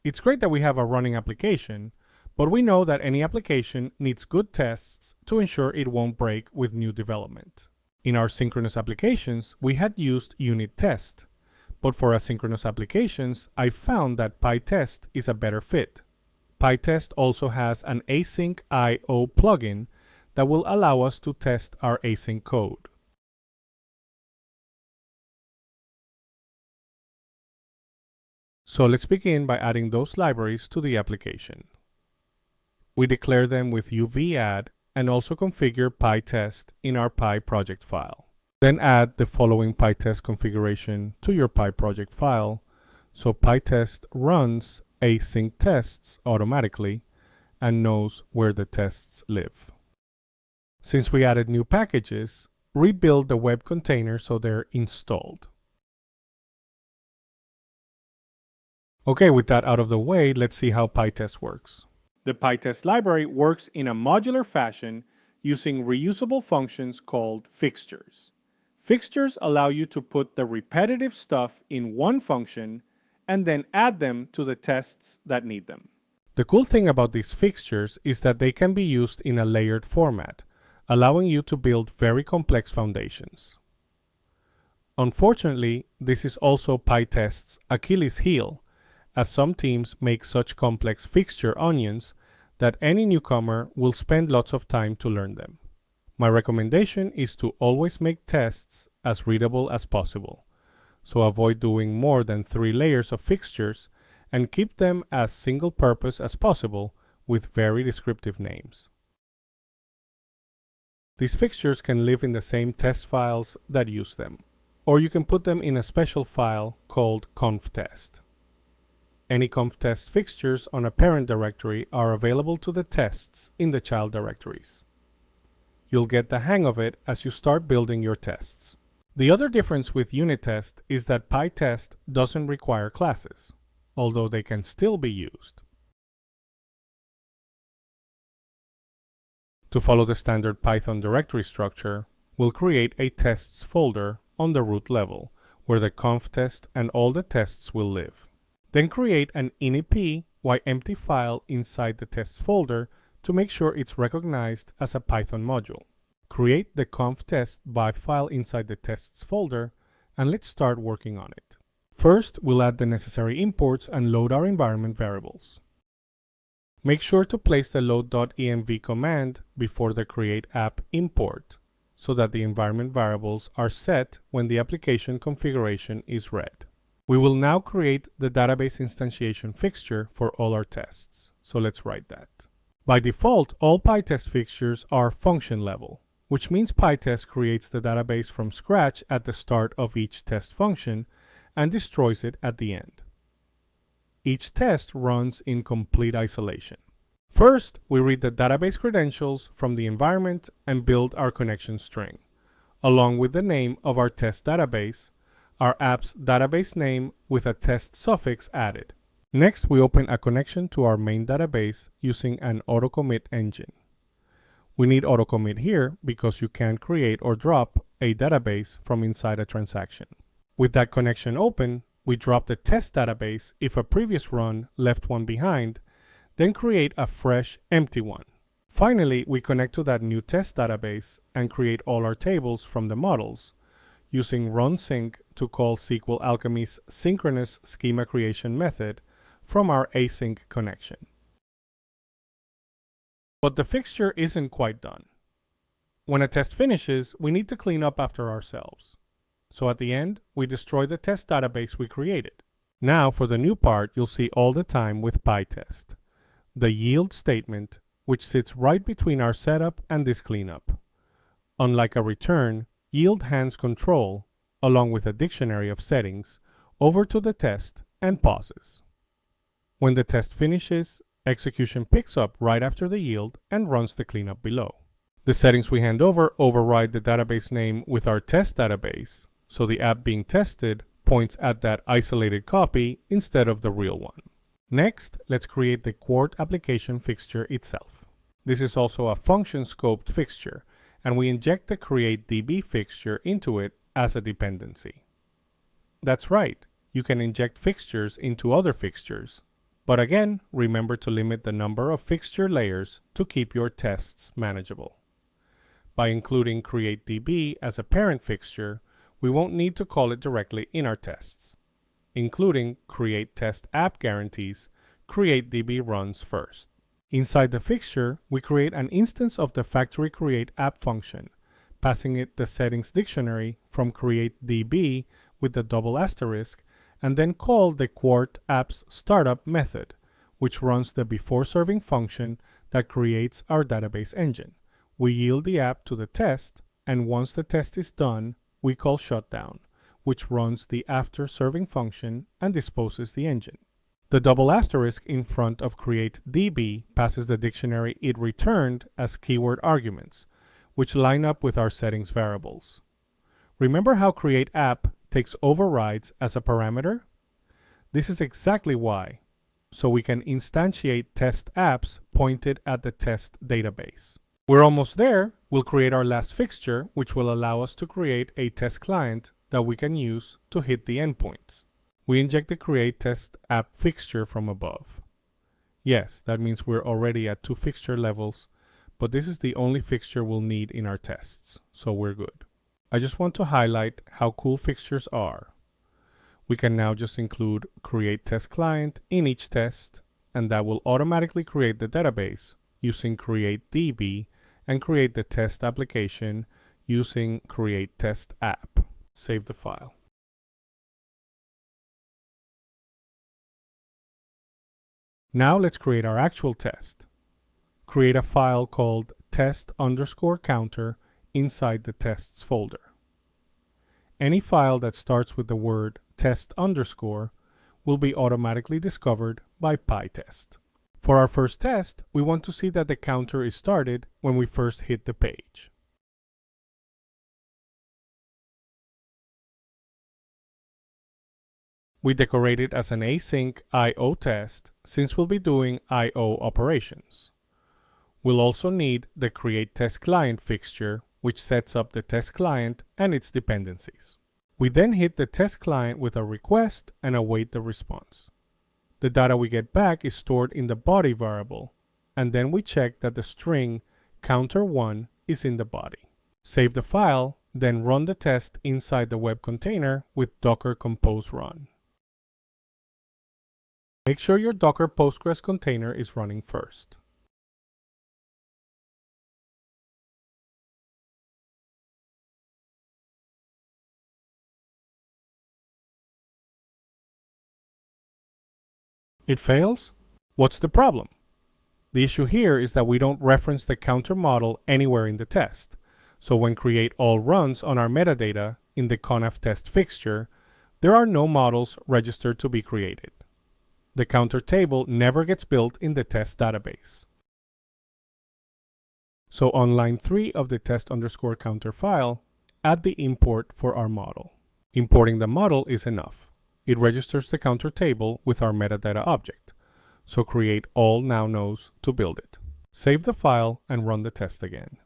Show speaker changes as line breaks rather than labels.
It's great that we have a running application, but we know that any application needs good tests to ensure it won't break with new development. In our synchronous applications, we had used unit test, but for asynchronous applications, I found that pytest is a better fit. Pytest also has an async IO plugin that will allow us to test our async code. So let's begin by adding those libraries to the application. We declare them with uv-add and also configure pytest in our pyproject file. Then add the following pytest configuration to your pyproject file so pytest runs async tests automatically and knows where the tests live. Since we added new packages, rebuild the web container so they're installed. Okay, with that out of the way, let's see how pytest works. The pytest library works in a modular fashion using reusable functions called fixtures. Fixtures allow you to put the repetitive stuff in one function and then add them to the tests that need them. The cool thing about these fixtures is that they can be used in a layered format, allowing you to build very complex foundations. Unfortunately, this is also pytest's Achilles heel, as some teams make such complex fixture onions that any newcomer will spend lots of time to learn them. My recommendation is to always make tests as readable as possible, so avoid doing more than 3 layers of fixtures and keep them as single purpose as possible with very descriptive names. These fixtures can live in the same test files that use them, or you can put them in a special file called conftest. Any conftest fixtures on a parent directory are available to the tests in the child directories. You'll get the hang of it as you start building your tests. The other difference with unit test is that pytest doesn't require classes, although they can still be used. To follow the standard Python directory structure, we'll create a tests folder on the root level, where the conftest and all the tests will live. Then create an initpy file inside the tests folder to make sure it's recognized as a Python module. Create the conftest.py file inside the tests folder, and let's start working on it. First, we'll add the necessary imports and load our environment variables. Make sure to place the load.env command before the create app import, so that the environment variables are set when the application configuration is read. We will now create the database instantiation fixture for all our tests, so let's write that. By default, all pytest fixtures are function level, which means pytest creates the database from scratch at the start of each test function and destroys it at the end. Each test runs in complete isolation. First, we read the database credentials from the environment and build our connection string, along with the name of our test database, our app's database name with a test suffix added. Next, we open a connection to our main database using an autocommit engine. We need autocommit here because you can't create or drop a database from inside a transaction. With that connection open, we drop the test database if a previous run left one behind, then create a fresh empty one. Finally, we connect to that new test database and create all our tables from the models, using runsync to call SQL Alchemy's synchronous schema creation method from our async connection. But the fixture isn't quite done. When a test finishes, we need to clean up after ourselves. So at the end, we destroy the test database we created. Now for the new part you'll see all the time with pytest, the yield statement, which sits right between our setup and this cleanup. Unlike a return, yield hands control, along with a dictionary of settings, over to the test and pauses. When the test finishes, execution picks up right after the yield and runs the cleanup below. The settings we hand over override the database name with our test database, so the app being tested points at that isolated copy instead of the real one. Next, let's create the Quart application fixture itself. This is also a function scoped fixture, and we inject the createDB fixture into it as a dependency. That's right, you can inject fixtures into other fixtures, But again, remember to limit the number of fixture layers to keep your tests manageable. By including createDB as a parent fixture, we won't need to call it directly in our tests. Including createTestAppGuarantees, createDB runs first. Inside the fixture, we create an instance of the factory createApp function, passing it the settings dictionary from createDB with the double asterisk, and then call the Quart app's startup method, which runs the before serving function that creates our database engine. We yield the app to the test, and once the test is done, we call shutdown, which runs the after serving function and disposes the engine. The double asterisk in front of createDB passes the dictionary it returned as keyword arguments, which line up with our settings variables. Remember how createApp takes overrides as a parameter? This is exactly why, so we can instantiate test apps pointed at the test database. We're almost there. We'll create our last fixture, which will allow us to create a test client that we can use to hit the endpoints. We inject the create test app fixture from above. Yes, that means we're already at 2 fixture levels, but this is the only fixture we'll need in our tests, so we're good. I just want to highlight how cool fixtures are. We can now just include create test client in each test, and that will automatically create the database using createDB and create the test application using create test app. Save the file. Now let's create our actual test. Create a file called test_counter inside the tests folder. Any file that starts with the word test underscore will be automatically discovered by pytest. For our first test, we want to see that the counter is started when we first hit the page. We decorate it as an async I/O test since we'll be doing I/O operations. We'll also need the create test client fixture, which sets up the test client and its dependencies. We then hit the test client with a request and await the response. The data we get back is stored in the body variable, and then we check that the string counter1 is in the body. Save the file, then run the test inside the web container with docker compose run. Make sure your Docker Postgres container is running first. It fails? What's the problem? The issue here is that we don't reference the counter model anywhere in the test. So when create all runs on our metadata in the conf test fixture, there are no models registered to be created. The counter table never gets built in the test database. So on line 3 of the test_counter file, add the import for our model. Importing the model is enough. It registers the counter table with our metadata object. So create all now knows to build it. Save the file and run the test again.